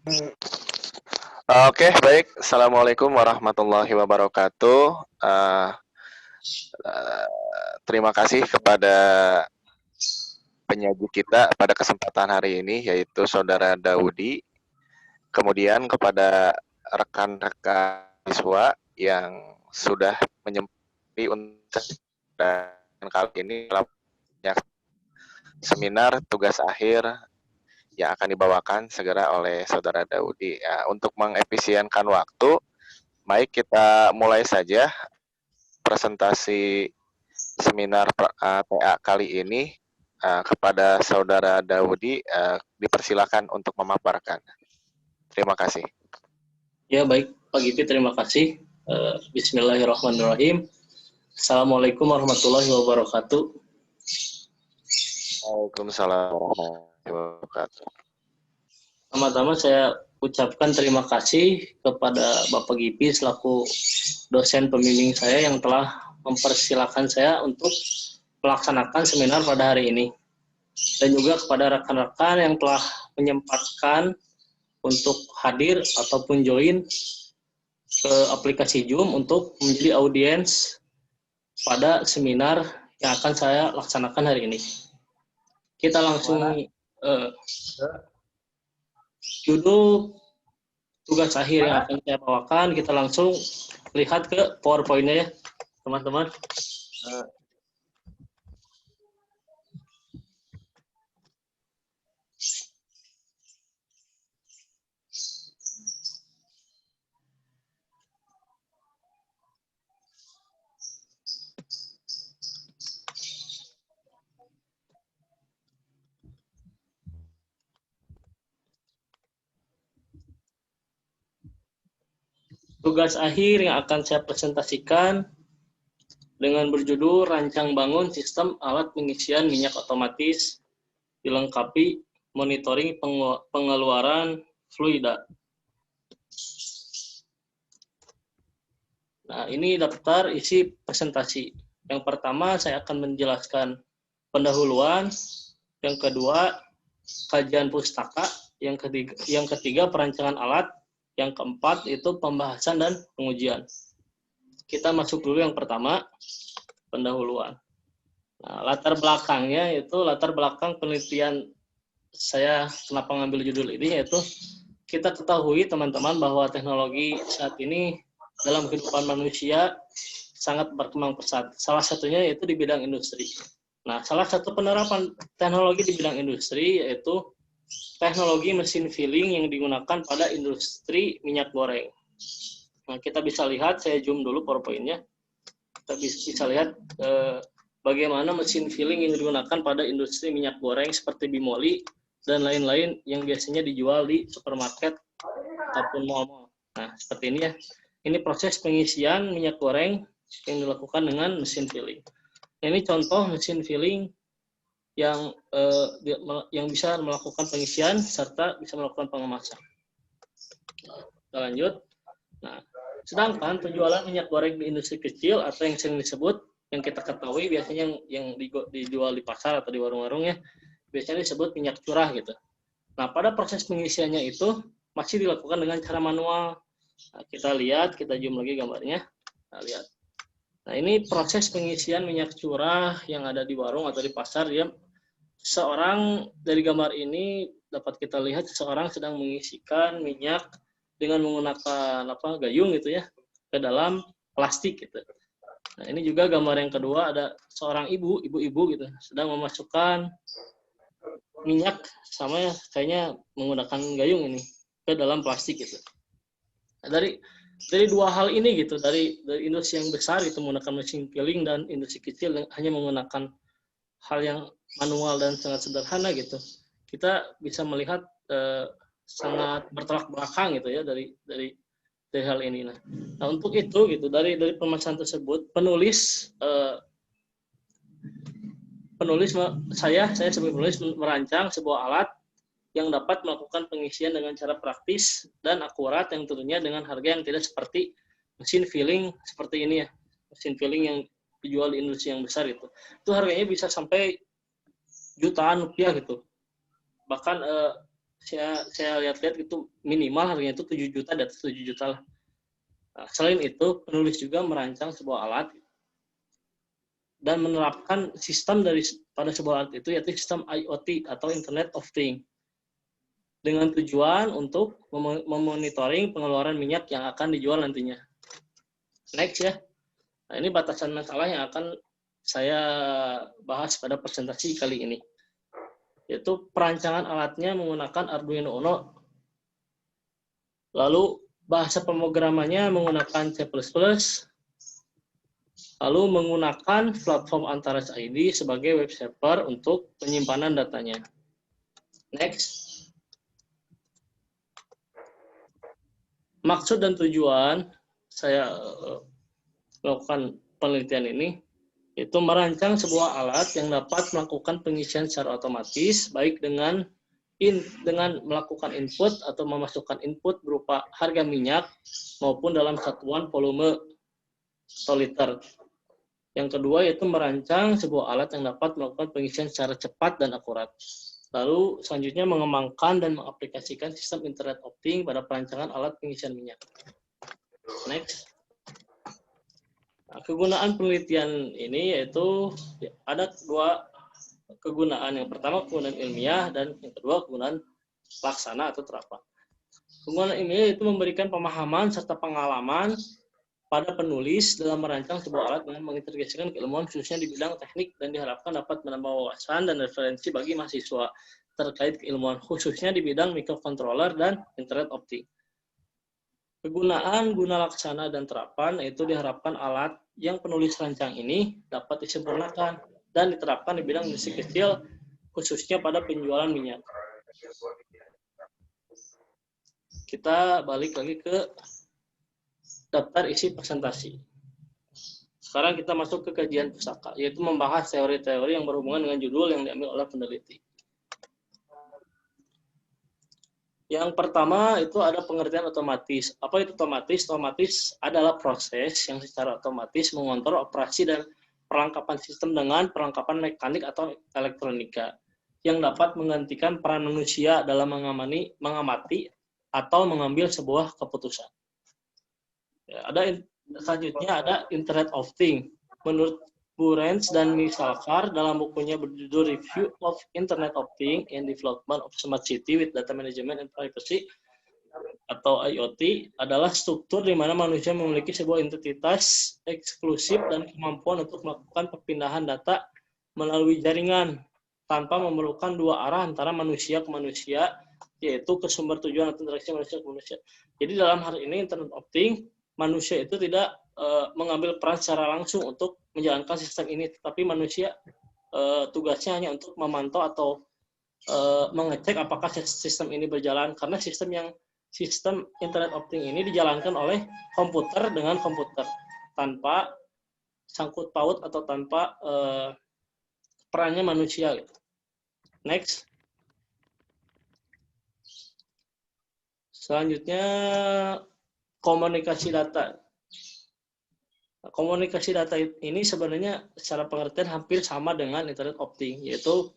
Oke, baik. Assalamualaikum warahmatullahi wabarakatuh. Terima kasih kepada penyaji kita pada kesempatan hari ini, yaitu Saudara Daudi. Kemudian kepada rekan-rekan siswa yang sudah menyempi untuk dan kali ini dalam seminar tugas akhir yang akan dibawakan segera oleh Saudara Daudi. Ya, untuk mengefisienkan waktu, baik kita mulai saja presentasi seminar TA kali ini. Kepada Saudara Daudi, dipersilakan untuk memaparkan. Terima kasih. Ya, baik Pak Gipi, terima kasih. Bismillahirrahmanirrahim. Assalamualaikum warahmatullahi wabarakatuh. Waalaikumsalam warahmatullahi wabarakatuh. Pertama-tama saya ucapkan terima kasih kepada Bapak Gipi selaku dosen pembimbing saya yang telah mempersilahkan saya untuk melaksanakan seminar pada hari ini. Dan juga kepada rekan-rekan yang telah menyempatkan untuk hadir ataupun join ke aplikasi Zoom untuk menjadi audiens pada seminar yang akan saya laksanakan hari ini. Kita langsung judul tugas akhir yang akan saya bawakan, kita langsung lihat ke PowerPoint-nya ya, teman-teman. Tugas akhir yang akan saya presentasikan dengan berjudul Rancang Bangun Sistem Alat Pengisian Minyak Otomatis dilengkapi monitoring pengeluaran fluida. Nah, ini daftar isi presentasi. Yang pertama, saya akan menjelaskan pendahuluan. Yang kedua, kajian pustaka. Yang ketiga, perancangan alat. Yang keempat, itu pembahasan dan pengujian. Kita masuk dulu yang pertama, pendahuluan. Nah, latar belakangnya itu latar belakang penelitian saya kenapa ngambil judul ini, yaitu kita ketahui teman-teman bahwa teknologi saat ini dalam kehidupan manusia sangat berkembang pesat. Salah satunya yaitu di bidang industri. Nah, salah satu penerapan teknologi di bidang industri yaitu teknologi mesin filling yang digunakan pada industri minyak goreng. Nah, kita bisa lihat, saya zoom dulu PowerPoint-nya. Kita bisa lihat bagaimana mesin filling yang digunakan pada industri minyak goreng seperti bimoli dan lain-lain yang biasanya dijual di supermarket ataupun mal-mal. Nah, seperti ini ya. Ini proses pengisian minyak goreng yang dilakukan dengan mesin filling. Ini contoh mesin filling yang bisa melakukan pengisian serta bisa melakukan pengemasan. Kita lanjut. Nah, sedangkan penjualan minyak goreng di industri kecil atau yang sering disebut, yang kita ketahui biasanya yang dijual di pasar atau di warung-warung ya, biasanya disebut minyak curah gitu. Nah, pada proses pengisiannya itu masih dilakukan dengan cara manual. Nah, kita lihat, kita zoom lagi gambarnya. Nah, lihat. Nah, ini proses pengisian minyak curah yang ada di warung atau di pasar. Ya, seorang dari gambar ini dapat kita lihat seseorang sedang mengisikan minyak dengan menggunakan gayung gitu ya ke dalam plastik gitu. Nah, ini juga gambar yang kedua, ada seorang ibu-ibu gitu sedang memasukkan minyak sama kayaknya menggunakan gayung ini ke dalam plastik gitu. Nah, dari dua hal ini gitu, dari industri yang besar itu menggunakan mesin filling dan industri kecil yang hanya menggunakan hal yang manual dan sangat sederhana gitu, kita bisa melihat sangat bertolak belakang gitu ya dari hal ini. Nah, untuk itu gitu, dari pemasaran tersebut penulis saya sebagai penulis merancang sebuah alat yang dapat melakukan pengisian dengan cara praktis dan akurat, yang tentunya dengan harga yang tidak seperti mesin filling seperti ini ya, mesin filling yang dijual di industri yang besar itu harganya bisa sampai jutaan rupiah gitu. Bahkan saya lihat-lihat itu minimal harganya itu 7 juta, di atas 7 juta lah. Nah, selain itu, penulis juga merancang sebuah alat dan menerapkan sistem pada sebuah alat itu, yaitu sistem IoT atau Internet of Things, dengan tujuan untuk memonitoring pengeluaran minyak yang akan dijual nantinya. Next ya. Nah, ini batasan masalah yang akan saya bahas pada presentasi kali ini, yaitu perancangan alatnya menggunakan Arduino Uno, lalu bahasa pemrogramannya menggunakan C++, lalu menggunakan platform Antares ID sebagai web server untuk penyimpanan datanya. Next. Maksud dan tujuan saya melakukan penelitian ini itu merancang sebuah alat yang dapat melakukan pengisian secara otomatis, baik dengan melakukan input atau memasukkan input berupa harga minyak maupun dalam satuan volume atau liter. Yang kedua yaitu merancang sebuah alat yang dapat melakukan pengisian secara cepat dan akurat. Lalu selanjutnya mengembangkan dan mengaplikasikan sistem Internet of Things pada perancangan alat pengisian minyak. Next. Nah, kegunaan penelitian ini yaitu ada dua kegunaan. Yang pertama kegunaan ilmiah dan yang kedua kegunaan laksana atau terapkan. Kegunaan ilmiah itu memberikan pemahaman serta pengalaman pada penulis dalam merancang sebuah alat dengan mengintegrasikan keilmuan khususnya di bidang teknik dan diharapkan dapat menambah wawasan dan referensi bagi mahasiswa terkait keilmuan khususnya di bidang microcontroller dan Internet of Things. Kegunaan guna laksana dan terapan yaitu diharapkan alat yang penulis rancang ini dapat disempurnakan dan diterapkan di bidang industri kecil khususnya pada penjualan minyak. Kita balik lagi ke daftar isi presentasi. Sekarang kita masuk ke kajian pusaka, yaitu membahas teori-teori yang berhubungan dengan judul yang diambil oleh peneliti. Yang pertama itu ada pengertian otomatis. Apa itu otomatis? Otomatis adalah proses yang secara otomatis mengontrol operasi dan perlengkapan sistem dengan perlengkapan mekanik atau elektronika yang dapat menggantikan peran manusia dalam mengamati atau mengambil sebuah keputusan. Ya, selanjutnya ada Internet of Things. Menurut Burens dan Misalkar dalam bukunya berjudul Review of Internet of Things and Development of Smart City with Data Management and Privacy atau IoT adalah struktur di mana manusia memiliki sebuah entitas eksklusif dan kemampuan untuk melakukan perpindahan data melalui jaringan tanpa memerlukan dua arah antara manusia ke manusia, yaitu ke sumber tujuan atau interaksi manusia ke manusia. Jadi dalam hal ini Internet of Things, manusia itu tidak mengambil peran secara langsung untuk menjalankan sistem ini, tetapi manusia tugasnya hanya untuk memantau atau mengecek apakah sistem ini berjalan, karena sistem Internet of Things ini dijalankan oleh komputer dengan komputer tanpa sangkut paut atau tanpa perannya manusia. Next. Selanjutnya komunikasi data. Komunikasi data ini sebenarnya secara pengertian hampir sama dengan Internet of Things, yaitu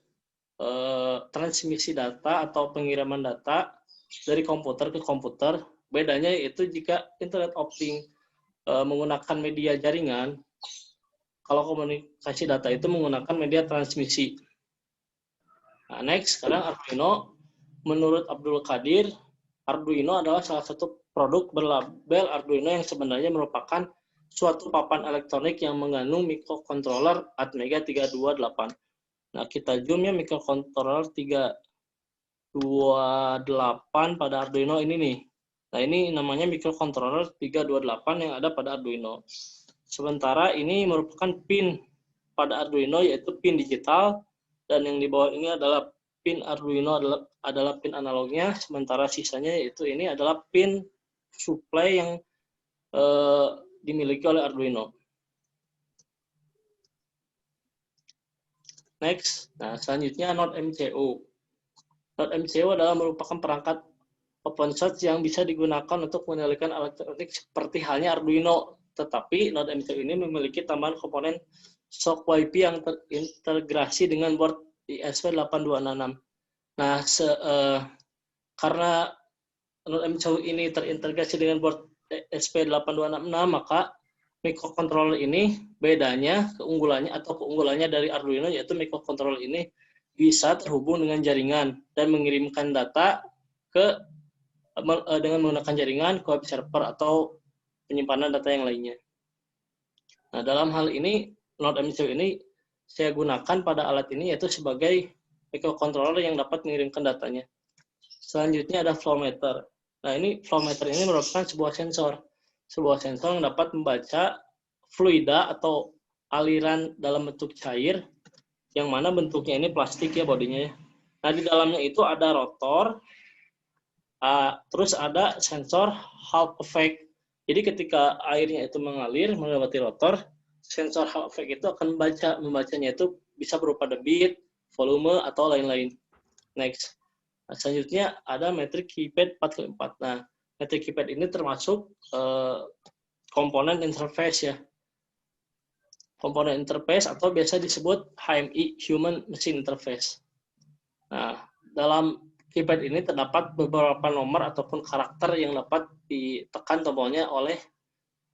transmisi data atau pengiriman data dari komputer ke komputer. Bedanya yaitu jika Internet of Things menggunakan media jaringan, kalau komunikasi data itu menggunakan media transmisi. Nah, next, sekarang Arduino. Menurut Abdul Qadir, Arduino adalah salah satu produk berlabel Arduino yang sebenarnya merupakan suatu papan elektronik yang mengandung microcontroller Atmega 328. Nah, kita zoom ya microcontroller 328 pada Arduino ini nih. Nah, ini namanya microcontroller 328 yang ada pada Arduino. Sementara ini merupakan pin pada Arduino yaitu pin digital, dan yang di bawah ini adalah pin Arduino adalah pin analognya, sementara sisanya yaitu ini adalah pin supply yang dimiliki oleh Arduino. Next, nah selanjutnya Node MCU. Node MCU adalah merupakan perangkat open source yang bisa digunakan untuk mengendalikan elektronik seperti halnya Arduino. Tetapi Node MCU ini memiliki tambahan komponen SoC WiFi yang terintegrasi dengan board ISP8266. Nah, karena Node MCU ini terintegrasi dengan board ESP8266, maka microcontroller ini bedanya, keunggulannya dari Arduino, yaitu microcontroller ini bisa terhubung dengan jaringan dan mengirimkan data dengan menggunakan jaringan ke web server atau penyimpanan data yang lainnya. Nah, dalam hal ini, Node MCU ini saya gunakan pada alat ini yaitu sebagai microcontroller yang dapat mengirimkan datanya. Selanjutnya ada flow meter. Nah, ini flow meter ini merupakan sebuah sensor yang dapat membaca fluida atau aliran dalam bentuk cair, yang mana bentuknya ini plastik ya bodinya. Nah, di dalamnya itu ada rotor, terus ada sensor Hall effect. Jadi ketika airnya itu mengalir melewati rotor, sensor Hall effect itu akan membacanya itu bisa berupa debit, volume, atau lain-lain. Next. Nah, selanjutnya ada metric keypad 4x4. Nah, metric keypad ini termasuk komponen interface ya. Komponen interface atau biasa disebut HMI, Human Machine Interface. Nah, dalam keypad ini terdapat beberapa nomor ataupun karakter yang dapat ditekan tombolnya oleh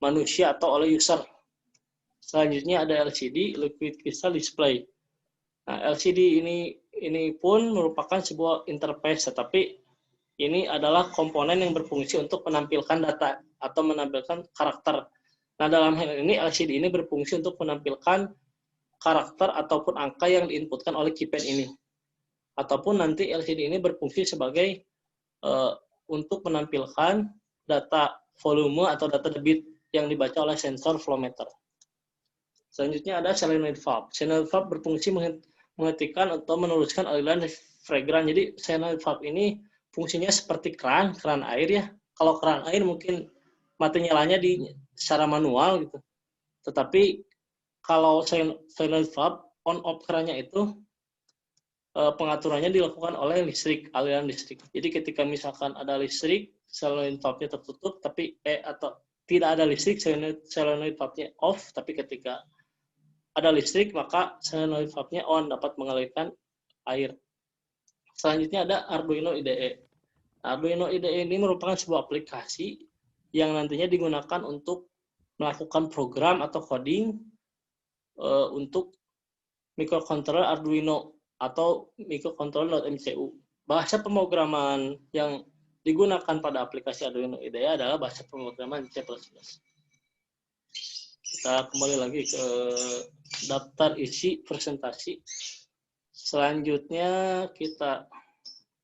manusia atau oleh user. Selanjutnya ada LCD, Liquid Crystal Display. Nah, LCD ini pun merupakan sebuah interface, tetapi ini adalah komponen yang berfungsi untuk menampilkan data atau menampilkan karakter. Nah, dalam hal ini LCD ini berfungsi untuk menampilkan karakter ataupun angka yang diinputkan oleh keypad ini. Ataupun nanti LCD ini berfungsi sebagai untuk menampilkan data volume atau data debit yang dibaca oleh sensor flow meter. Selanjutnya ada solenoid valve. Solenoid valve berfungsi menghentikan atau meneruskan aliran refrigeran. Jadi solenoid valve ini fungsinya seperti keran air ya. Kalau keran air mungkin mati nyalanya secara manual gitu. Tetapi kalau solenoid valve on off kerannya itu pengaturannya dilakukan oleh listrik, aliran listrik. Jadi ketika misalkan ada listrik, solenoid valve-nya tertutup, tapi atau tidak ada listrik, solenoid valve-nya off, tapi ketika ada listrik, maka solenoid valve-nya on, dapat mengalirkan air. Selanjutnya ada Arduino IDE. Arduino IDE ini merupakan sebuah aplikasi yang nantinya digunakan untuk melakukan program atau coding untuk microcontroller Arduino atau microcontroller MCU. Bahasa pemrograman yang digunakan pada aplikasi Arduino IDE adalah bahasa pemrograman C++. Kita kembali lagi ke daftar isi presentasi. Selanjutnya kita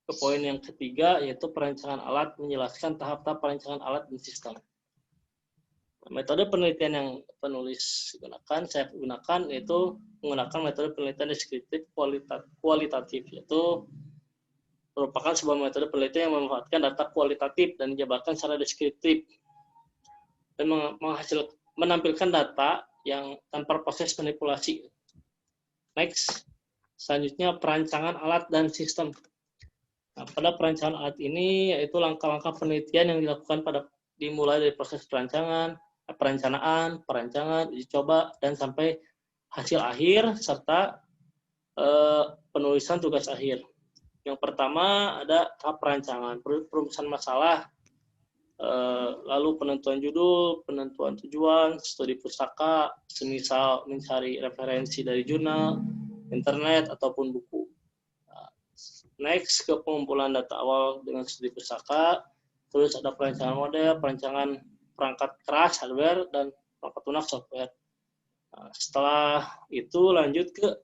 ke poin yang ketiga, yaitu perancangan alat, menjelaskan tahap-tahap perancangan alat dan sistem. Metode penelitian yang penulis gunakan, saya gunakan, yaitu menggunakan metode penelitian deskriptif kualitatif, yaitu merupakan sebuah metode penelitian yang memanfaatkan data kualitatif dan dijabarkan secara deskriptif dan menampilkan data yang tanpa proses manipulasi. Next. Selanjutnya perancangan alat dan sistem. Nah, pada perancangan alat ini yaitu langkah-langkah penelitian yang dilakukan dimulai dari proses perancangan, uji coba, dan sampai hasil akhir serta penulisan tugas akhir. Yang pertama ada tahap perancangan, perumusan masalah, lalu penentuan judul, penentuan tujuan, studi pustaka, semisal mencari referensi dari jurnal, internet, ataupun buku. Next, ke pengumpulan data awal dengan studi pustaka, terus ada perancangan model, perancangan perangkat keras, hardware, dan perangkat lunak, software. Nah, setelah itu lanjut ke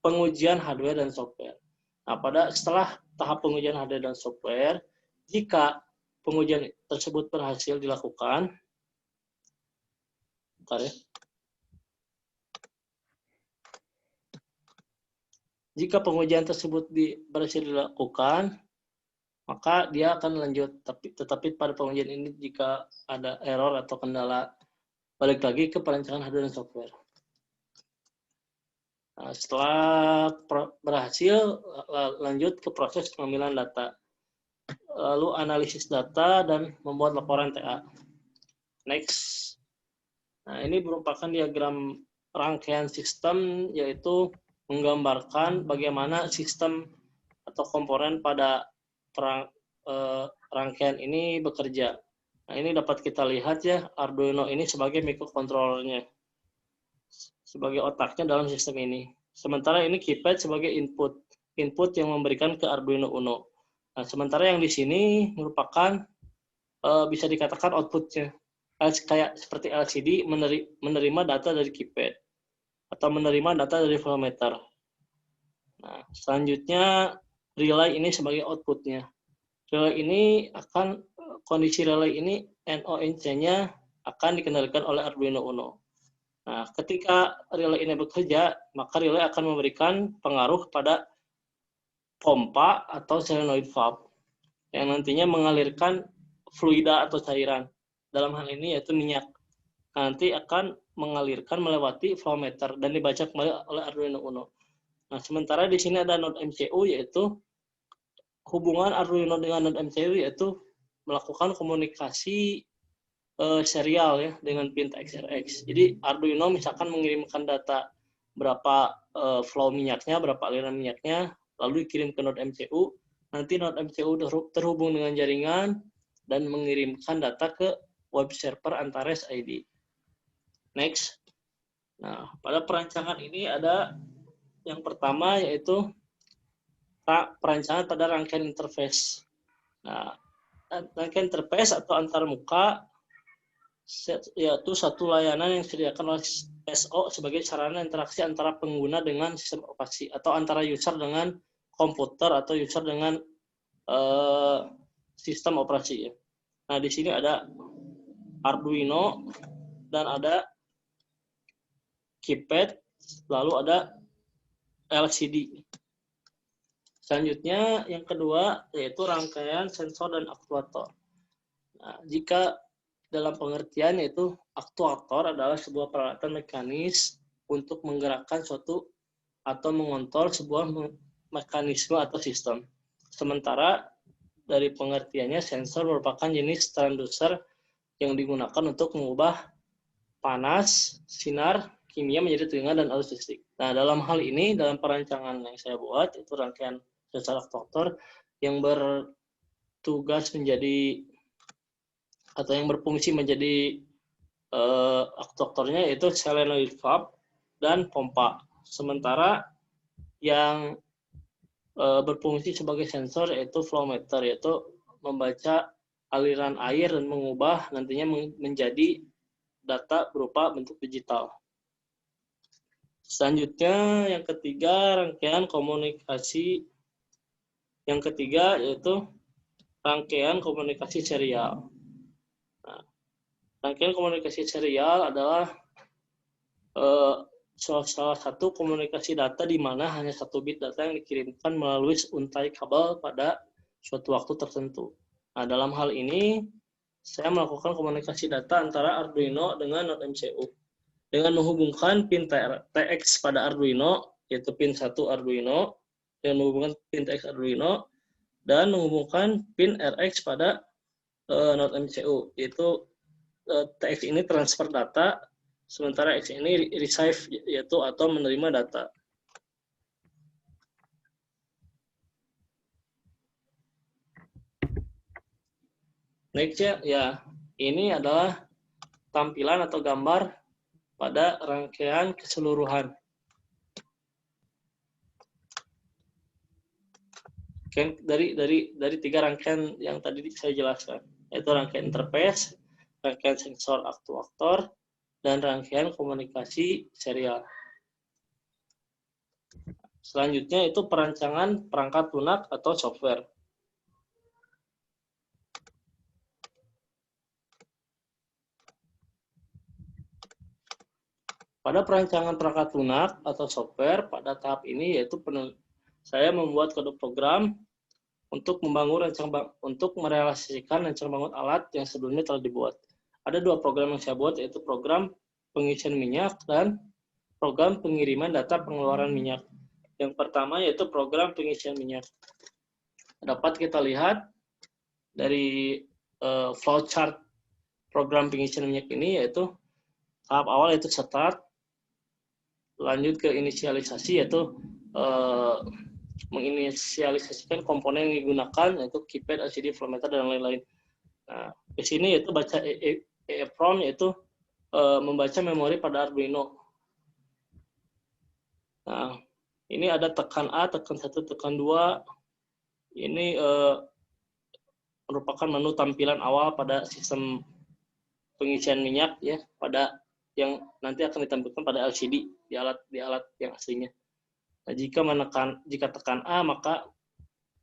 pengujian hardware dan software. Nah, setelah tahap pengujian hardware dan software, jika pengujian tersebut berhasil dilakukan, jika pengujian tersebut berhasil dilakukan, maka dia akan lanjut. Tetapi pada pengujian ini jika ada error atau kendala, balik lagi ke perancangan hardware dan software. Nah, setelah berhasil, lanjut ke proses pengambilan data. Lalu analisis data dan membuat laporan TA. Next. Nah, ini merupakan diagram rangkaian sistem, yaitu menggambarkan bagaimana sistem atau komponen pada rangkaian ini bekerja. Nah, ini dapat kita lihat ya, Arduino ini sebagai microcontrollernya, sebagai otaknya dalam sistem ini. Sementara ini keypad sebagai input yang memberikan ke Arduino Uno. Nah, sementara yang di sini merupakan bisa dikatakan outputnya, kayak seperti LCD menerima data dari keypad atau menerima data dari voltmeter. Nah, selanjutnya relay ini sebagai outputnya. Relay ini kondisi relay ini NONC-nya akan dikendalikan oleh Arduino Uno. Nah, ketika relay ini bekerja, maka relay akan memberikan pengaruh pada pompa atau solenoid valve yang nantinya mengalirkan fluida atau cairan. Dalam hal ini yaitu minyak. Nanti akan mengalirkan melewati voltmeter dan dibaca kembali oleh Arduino Uno. Nah, sementara di sini ada node MCU, yaitu hubungan Arduino dengan node MCU yaitu melakukan komunikasi serial ya dengan pin TXRX. Jadi Arduino misalkan mengirimkan data berapa flow minyaknya, berapa aliran minyaknya, lalu dikirim ke node MCU. Nanti node MCU terhubung dengan jaringan dan mengirimkan data ke web server Antares ID. Next. Nah, pada perancangan ini ada yang pertama yaitu perancangan pada rangkaian interface. Nah, rangkaian interface atau antarmuka yaitu satu layanan yang disediakan oleh SO sebagai sarana interaksi antara pengguna dengan sistem operasi atau antara user dengan komputer atau user dengan sistem operasi. Nah, di sini ada Arduino dan ada keypad, lalu ada LCD. Selanjutnya yang kedua yaitu rangkaian sensor dan aktuator. Nah, jika dalam pengertian yaitu aktuator adalah sebuah peralatan mekanis untuk menggerakkan suatu atau mengontrol sebuah mekanisme atau sistem. Sementara dari pengertiannya sensor merupakan jenis transducer yang digunakan untuk mengubah panas, sinar, kimia menjadi tegangan dan arus listrik. Nah, dalam hal ini dalam perancangan yang saya buat itu rangkaian sensor aktuator yang bertugas menjadi atau yang berfungsi menjadi aktuatornya yaitu solenoid valve dan pompa. Sementara yang berfungsi sebagai sensor yaitu flowmeter, yaitu membaca aliran air dan mengubah nantinya menjadi data berupa bentuk digital. Selanjutnya yang ketiga rangkaian komunikasi. Yang ketiga yaitu rangkaian komunikasi serial. Nah, rangkaian komunikasi serial adalah salah satu komunikasi data di mana hanya satu bit data yang dikirimkan melalui untai kabel pada suatu waktu tertentu. Nah, dalam hal ini saya melakukan komunikasi data antara Arduino dengan node MCU dengan menghubungkan pin TX pada Arduino, yaitu pin 1 Arduino, dengan menghubungkan pin TX Arduino, dan menghubungkan pin RX pada node MCU, yaitu TX ini transfer data, sementara X ini receive, yaitu atau menerima data. Next ya, ini adalah tampilan atau gambar pada rangkaian keseluruhan. Dari tiga rangkaian yang tadi saya jelaskan, yaitu rangkaian interface, rangkaian sensor aktuator, dan rangkaian komunikasi serial. Selanjutnya itu perancangan perangkat lunak atau software. Pada perancangan perangkat lunak atau software pada tahap ini yaitu saya membuat kode program untuk merealisasikan rencana bangun alat yang sebelumnya telah dibuat. Ada dua program yang saya buat, yaitu program pengisian minyak dan program pengiriman data pengeluaran minyak. Yang pertama yaitu program pengisian minyak. Dapat kita lihat dari flowchart program pengisian minyak ini, yaitu tahap awal yaitu start, lanjut ke inisialisasi yaitu menginisialisasikan komponen yang digunakan, yaitu keypad, LCD, flow meter, dan lain-lain. Nah, di sini yaitu baca EEPROM, yaitu membaca memori pada Arduino. Nah, ini ada tekan A, tekan 1, tekan 2. Ini merupakan menu tampilan awal pada sistem pengisian minyak ya, pada yang nanti akan ditampilkan pada LCD di alat yang aslinya. Nah, jika tekan A, maka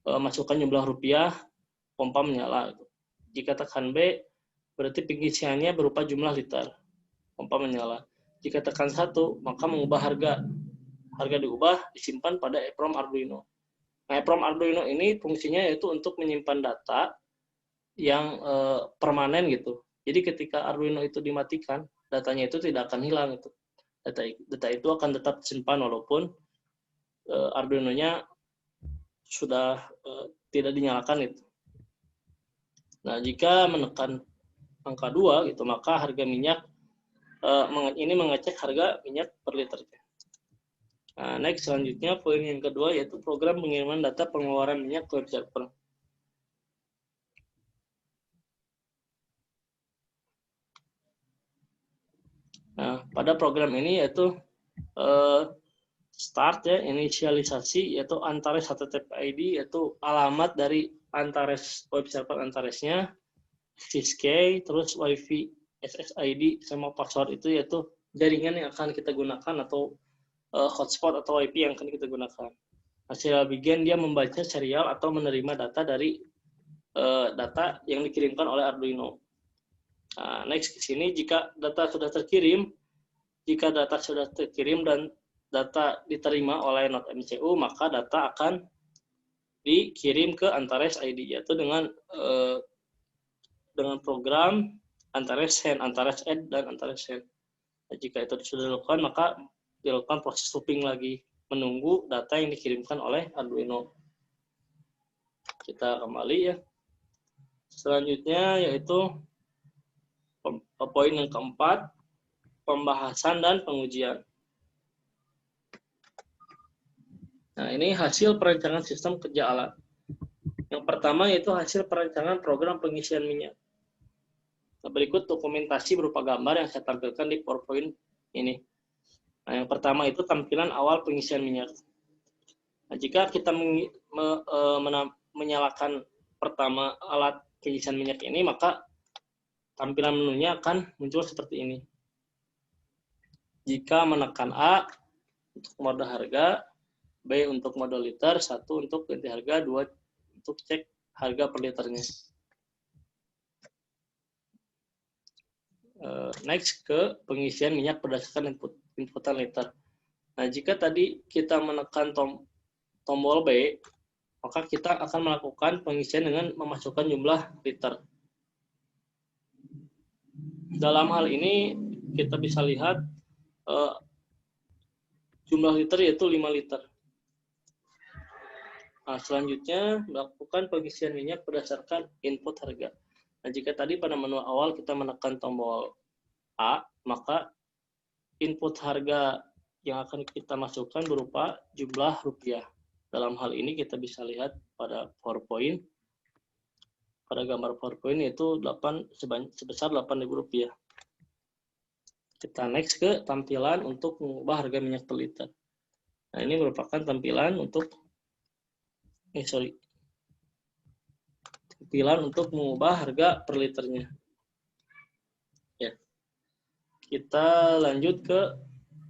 masukkan jumlah rupiah, pompa menyala. Jika tekan B, berarti pengisiannya berupa jumlah liter, pompa menyala. Jika tekan 1, maka mengubah harga. Harga diubah, disimpan pada EEPROM Arduino. Nah, EEPROM Arduino ini fungsinya yaitu untuk menyimpan data yang permanen gitu. Jadi ketika Arduino itu dimatikan, datanya itu tidak akan hilang itu. Data itu akan tetap disimpan walaupun Arduino-nya sudah tidak dinyalakan itu. Nah, jika menekan angka 2 gitu, maka harga minyak ini mengecek harga minyak per liternya. Nah, next selanjutnya poin yang kedua yaitu program pengiriman data pengeluaran minyak ke web server. Nah, pada program ini yaitu start ya, inisialisasi yaitu Antares HTTP ID, yaitu alamat dari Antares web server Antaresnya, SysKey, terus WiFi SSID sama password itu yaitu jaringan yang akan kita gunakan atau hotspot atau WiFi yang akan kita gunakan. Hasil begin dia membaca serial atau menerima data dari data yang dikirimkan oleh Arduino. Nah, next ke sini jika data sudah terkirim dan data diterima oleh node MCU, maka data akan dikirim ke Antares ID yaitu dengan program Antares Send, Antares Add, dan Antares Send. Nah, jika itu sudah dilakukan, maka dilakukan proses looping lagi, menunggu data yang dikirimkan oleh Arduino. Kita kembali ya. Selanjutnya yaitu poin yang keempat, pembahasan dan pengujian. Nah, ini hasil perancangan sistem kerja alat. Yang pertama yaitu hasil perancangan program pengisian minyak. Nah, berikut dokumentasi berupa gambar yang saya tampilkan di PowerPoint ini. Nah, yang pertama itu tampilan awal pengisian minyak. Nah, jika kita menyalakan pertama alat pengisian minyak ini, maka tampilan menunya akan muncul seperti ini. Jika menekan A untuk mode harga, B untuk mode liter, 1 untuk ganti harga, 2 untuk cek harga per liternya. Next ke pengisian minyak berdasarkan inputan liter. Nah, jika tadi kita menekan tombol B, maka kita akan melakukan pengisian dengan memasukkan jumlah liter. Dalam hal ini kita bisa lihat jumlah liter yaitu 5 liter. Nah, selanjutnya melakukan pengisian minyak berdasarkan input harga. Nah, jika tadi pada menu awal kita menekan tombol A, maka input harga yang akan kita masukkan berupa jumlah rupiah. Dalam hal ini kita bisa lihat pada PowerPoint, pada gambar PowerPoint yaitu sebesar Rp8.000. Kita next ke tampilan untuk mengubah harga minyak per liter. Nah, ini merupakan tampilan untuk mengubah harga per liternya. Ya. Kita lanjut ke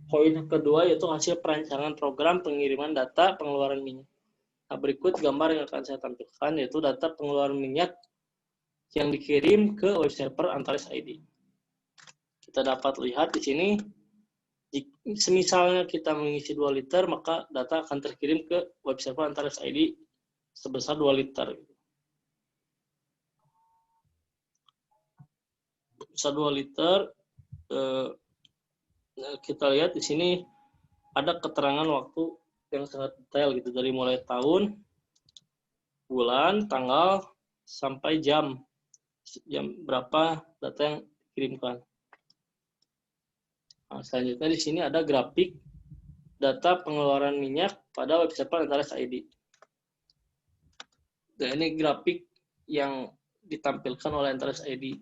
poin kedua yaitu hasil perancangan program pengiriman data pengeluaran minyak. Nah, berikut gambar yang akan saya tampilkan yaitu data pengeluaran minyak yang dikirim ke web server Antares ID. Kita dapat lihat di sini, semisalnya kita mengisi 2 liter, maka data akan terkirim ke web server Antares ID sebesar 2 liter. Sebesar 2 liter, kita lihat di sini ada keterangan waktu yang sangat detail gitu, dari mulai tahun, bulan, tanggal, sampai jam berapa data yang dikirimkan. Nah, selanjutnya di sini ada grafik data pengeluaran minyak pada website Antares ID. Dan ini grafik yang ditampilkan oleh Antares ID.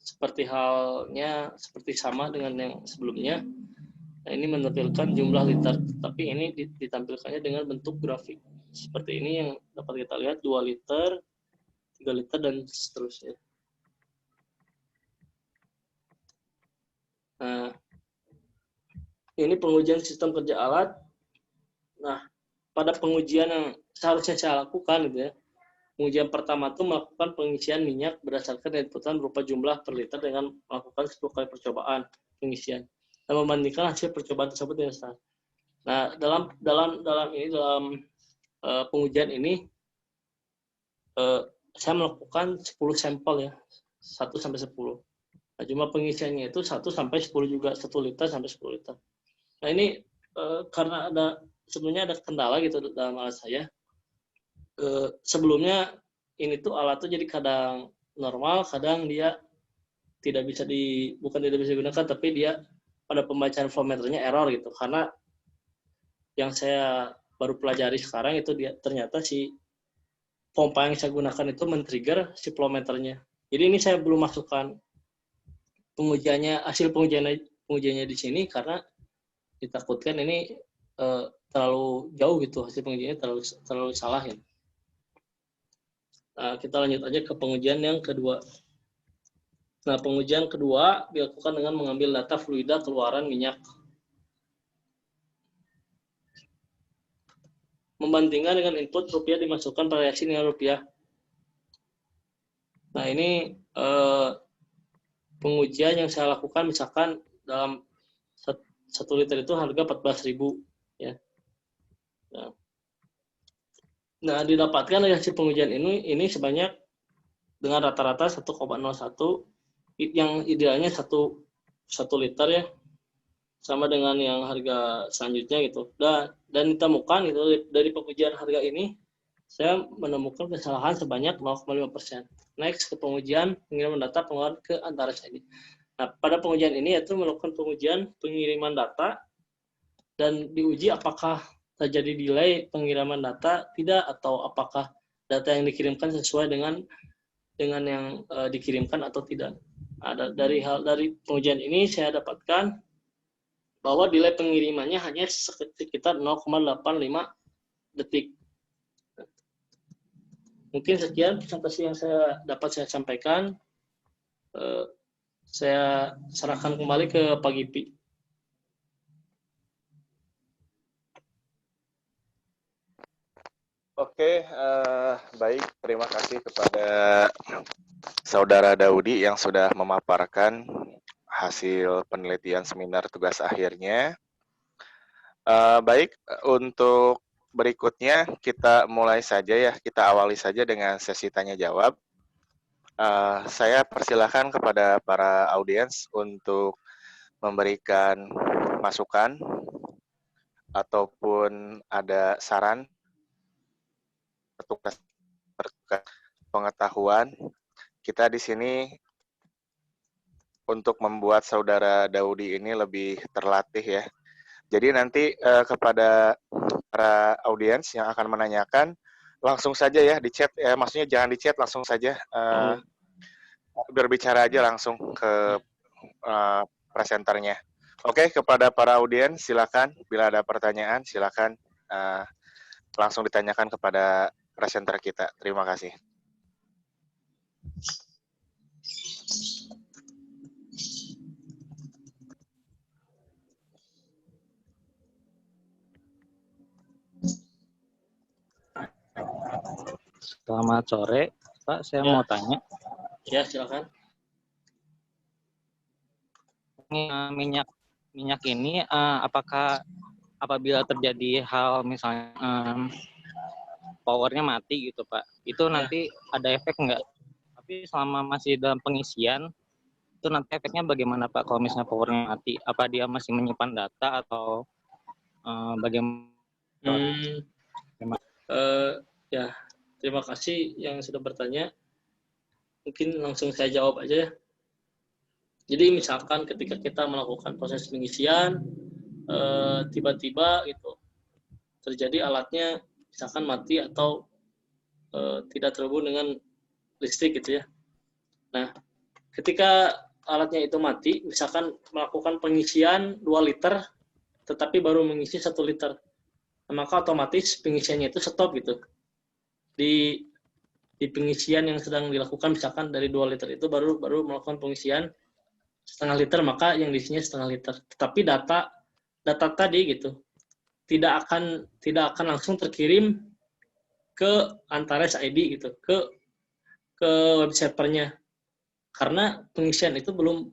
Seperti sama dengan yang sebelumnya. Nah, ini menampilkan jumlah liter, tapi ini ditampilkannya dengan bentuk grafik. Seperti ini yang dapat kita lihat, 2 liter, 3 liter, dan seterusnya. Nah, ini pengujian sistem kerja alat. Nah, pada pengujian yang seharusnya saya lakukan, gitu ya, pengujian pertama itu melakukan pengisian minyak berdasarkan inputan berupa jumlah per liter dengan melakukan 10 kali percobaan pengisian dan membandingkan hasil percobaan tersebut dengan standar. Nah, dalam pengujian ini saya melakukan 10 sampel ya, 1 sampai 10. Nah, jumlah pengisiannya itu 1 sampai 10 juga, 1 liter sampai 10 liter. Nah, ini karena sebenarnya ada kendala gitu dalam alat saya. Sebelumnya ini tuh alat tuh jadi kadang normal, kadang dia bukan tidak bisa digunakan, tapi dia pada pembacaan flow meternya error gitu. Karena yang saya baru pelajari sekarang itu ternyata si pompa yang saya gunakan itu men-trigger si flow meternya. Jadi ini saya belum masukkan hasil pengujiannya di sini karena ditakutkan ini terlalu jauh gitu, hasil pengujiannya terlalu salah ya. Nah, kita lanjut aja ke pengujian yang kedua. Nah, pengujian kedua dilakukan dengan mengambil data fluida keluaran minyak. Membandingkan dengan input rupiah dimasukkan pada reaksi nilai rupiah. Nah, ini pengujian yang saya lakukan misalkan dalam 1 liter itu harga 14.000 ya. Nah, didapatkan dari hasil pengujian ini sebanyak dengan rata-rata 1,01, yang idealnya 1 liter ya, sama dengan yang harga selanjutnya gitu. Dan ditemukan gitu dari pengujian harga ini saya menemukan kesalahan sebanyak 0,5%. Next ke pengujian pengiriman data pengeluaran ke Antares ID. Nah, pada pengujian ini yaitu melakukan pengujian pengiriman data dan diuji apakah terjadi delay pengiriman data tidak, atau apakah data yang dikirimkan sesuai dengan yang dikirimkan atau tidak. Nah, dari pengujian ini saya dapatkan bahwa delay pengirimannya hanya sekitar 0,85 detik. Mungkin sekian presentasi yang saya sampaikan. Saya serahkan kembali ke Pak Gipi. Oke, baik. Terima kasih kepada Saudara Daudi yang sudah memaparkan hasil penelitian seminar tugas akhirnya. Baik, untuk berikutnya kita mulai saja ya, kita awali saja dengan sesi tanya jawab. Saya persilahkan kepada para audiens untuk memberikan masukan ataupun ada saran bertukar pengetahuan. Kita di sini untuk membuat Saudara Daudi ini lebih terlatih ya. Jadi nanti kepada para audiens yang akan menanyakan, langsung saja ya di chat ya, maksudnya jangan di chat, langsung saja berbicara aja langsung ke presenternya. Oke, kepada para audiens silakan bila ada pertanyaan silakan langsung ditanyakan kepada presenter kita. Terima kasih. Selamat sore, Pak. Saya mau tanya. Ya, silakan. Minyak ini apakah apabila terjadi hal misalnya powernya mati gitu, Pak, itu nanti ada efek nggak? Tapi selama masih dalam pengisian, itu nanti efeknya bagaimana, Pak, kalau misalnya powernya mati? Apa dia masih menyimpan data atau bagaimana? Ya, terima kasih yang sudah bertanya. Mungkin langsung saya jawab aja ya. Jadi misalkan ketika kita melakukan proses pengisian, tiba-tiba gitu terjadi alatnya misalkan mati atau tidak terhubung dengan listrik gitu ya. Nah, ketika alatnya itu mati, misalkan melakukan pengisian 2 liter, tetapi baru mengisi 1 liter, maka otomatis pengisiannya itu stop gitu. Di pengisian yang sedang dilakukan, misalkan dari 2 liter itu baru melakukan pengisian setengah liter, maka yang diisinya setengah liter. Tetapi data tadi gitu tidak akan langsung terkirim ke Antares ID gitu, ke web servernya, karena pengisian itu belum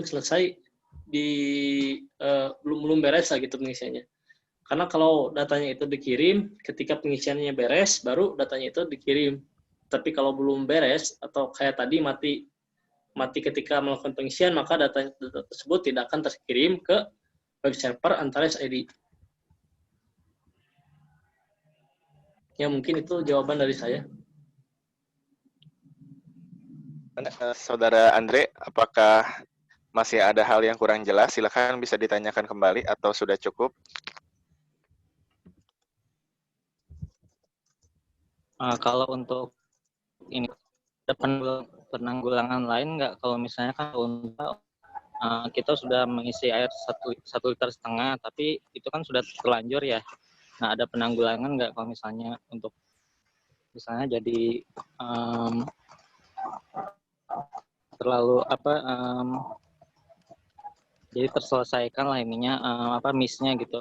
selesai belum beres lah gitu pengisiannya. Karena kalau datanya itu dikirim ketika pengisiannya beres, baru datanya itu dikirim. Tapi kalau belum beres atau kayak tadi mati ketika melakukan pengisian, maka data tersebut tidak akan terkirim ke web server Antares ID. Ya, mungkin itu jawaban dari saya. Saudara Andre, apakah masih ada hal yang kurang jelas? Silakan bisa ditanyakan kembali atau sudah cukup? Kalau untuk ini ada penanggulangan lain nggak? Kalau misalnya kan untuk kita sudah mengisi air 1,5 liter, tapi itu kan sudah terlanjur ya. Nah, ada penanggulangan nggak kalau misalnya untuk misalnya jadi terlalu jadi terselesaikan lah ininya miss-nya gitu.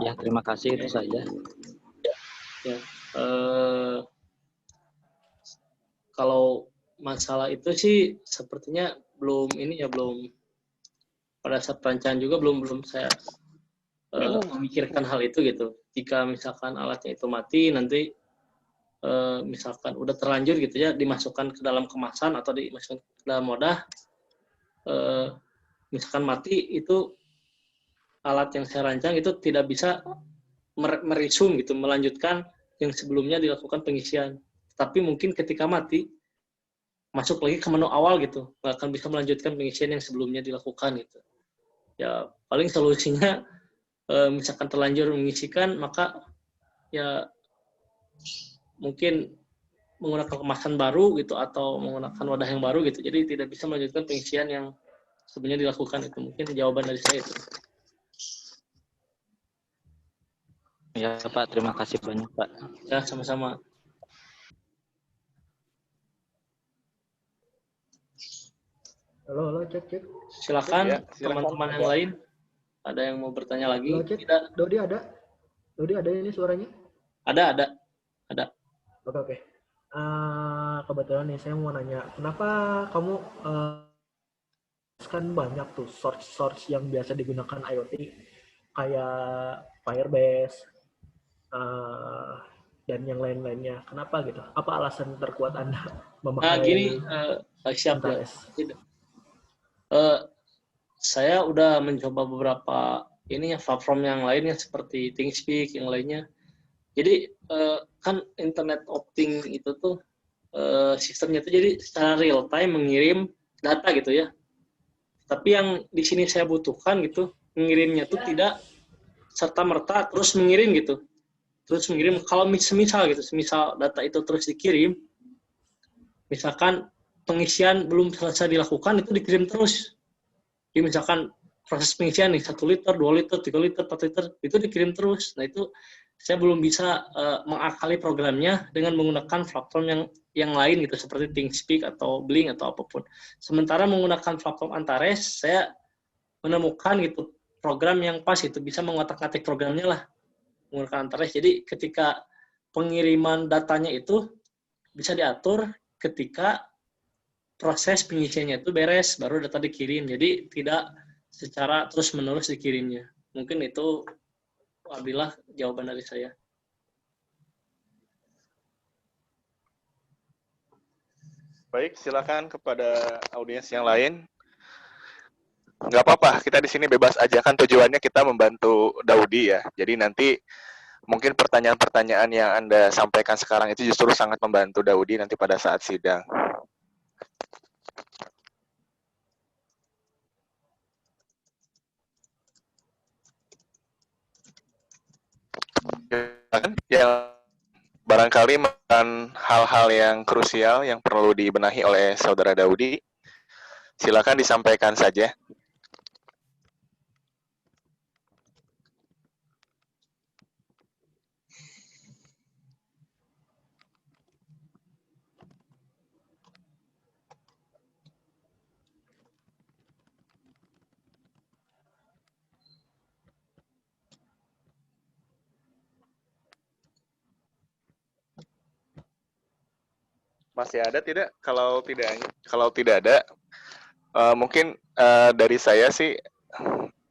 Ya, terima kasih, itu saja. Ya, kalau masalah itu sih sepertinya belum pada saat perancangan juga belum saya memikirkan hal itu gitu. Jika misalkan alatnya itu mati, nanti misalkan udah terlanjur gitu ya, dimasukkan ke dalam kemasan atau dimasukkan ke dalam wadah, misalkan mati, itu alat yang saya rancang itu tidak bisa merisum gitu, melanjutkan yang sebelumnya dilakukan pengisian. Tapi mungkin ketika mati, masuk lagi ke menu awal gitu, nggak akan bisa melanjutkan pengisian yang sebelumnya dilakukan gitu. Ya, paling solusinya misalkan terlanjur mengisikan, maka ya mungkin menggunakan kemasan baru gitu atau menggunakan wadah yang baru gitu. Jadi tidak bisa melanjutkan pengisian yang sebelumnya dilakukan itu. Mungkin jawaban dari saya itu. Ya Pak, terima kasih banyak Pak. Ya, sama-sama. Halo, cek. Silakan Ya, silakan. teman-teman yang lain. Ada yang mau bertanya lagi? Halo, cek. Tidak. Dodi ada ini suaranya? Ada. Oke. Kebetulan nih saya mau nanya, kenapa kamu kan banyak tuh source yang biasa digunakan IoT kayak Firebase dan yang lain-lainnya. Kenapa gitu? Apa alasan terkuat Anda memakai gini, siap ya. Saya udah mencoba beberapa platform yang lainnya seperti ThinkSpeak yang lainnya. Jadi kan internet of things itu tuh sistemnya tuh jadi secara real time mengirim data gitu ya. Tapi yang di sini saya butuhkan gitu, mengirimnya tuh tidak serta merta terus mengirim gitu. Terus mengirim kalau semisal data itu terus dikirim, misalkan pengisian belum selesai dilakukan, itu dikirim terus. Jadi misalkan proses pengisian nih 1 liter, 2 liter, 3 liter, 4 liter, itu dikirim terus. Nah itu saya belum bisa mengakali programnya dengan menggunakan platform yang lain gitu, seperti ThinkSpeak atau Blink atau apapun. Sementara menggunakan platform Antares, saya menemukan gitu program yang pas itu bisa mengotak-atik programnya lah menggunakan Antares. Jadi ketika pengiriman datanya itu bisa diatur ketika proses pengisiannya itu beres, baru data dikirim. Jadi tidak secara terus-menerus dikirimnya. Mungkin itu alhamdulillah jawaban dari saya. Baik, silakan kepada audiens yang lain. Nggak apa-apa, kita di sini bebas aja, kan tujuannya kita membantu Daudi ya. Jadi nanti mungkin pertanyaan-pertanyaan yang Anda sampaikan sekarang itu justru sangat membantu Daudi nanti pada saat sidang. yang barangkali merupakan hal-hal yang krusial yang perlu dibenahi oleh Saudara Daudi, silakan disampaikan saja. Masih ada tidak? Kalau tidak ada, mungkin dari saya sih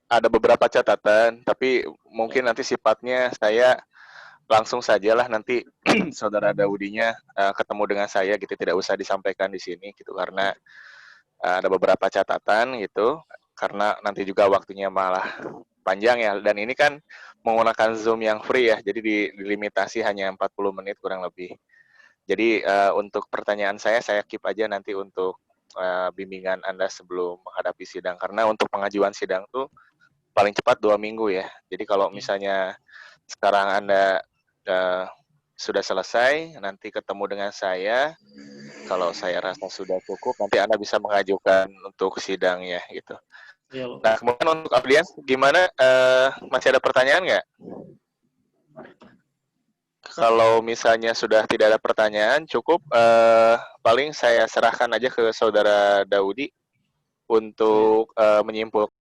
ada beberapa catatan, tapi mungkin nanti sifatnya saya langsung sajalah nanti Saudara Daudinya ketemu dengan saya gitu, tidak usah disampaikan di sini gitu karena ada beberapa catatan gitu, karena nanti juga waktunya malah panjang ya, dan ini kan menggunakan Zoom yang free ya, jadi dilimitasi hanya 40 menit kurang lebih. Jadi untuk pertanyaan saya keep aja nanti untuk bimbingan Anda sebelum menghadapi sidang, karena untuk pengajuan sidang tuh paling cepat 2 minggu ya. Jadi kalau misalnya sekarang Anda sudah selesai, nanti ketemu dengan saya, kalau saya rasa sudah cukup, nanti Anda bisa mengajukan untuk sidang ya gitu. Ya, Pak. Nah, kemudian untuk audiens, gimana? Masih ada pertanyaan nggak? Kalau misalnya sudah tidak ada pertanyaan, cukup paling saya serahkan aja ke Saudara Daudi untuk menyimpulkan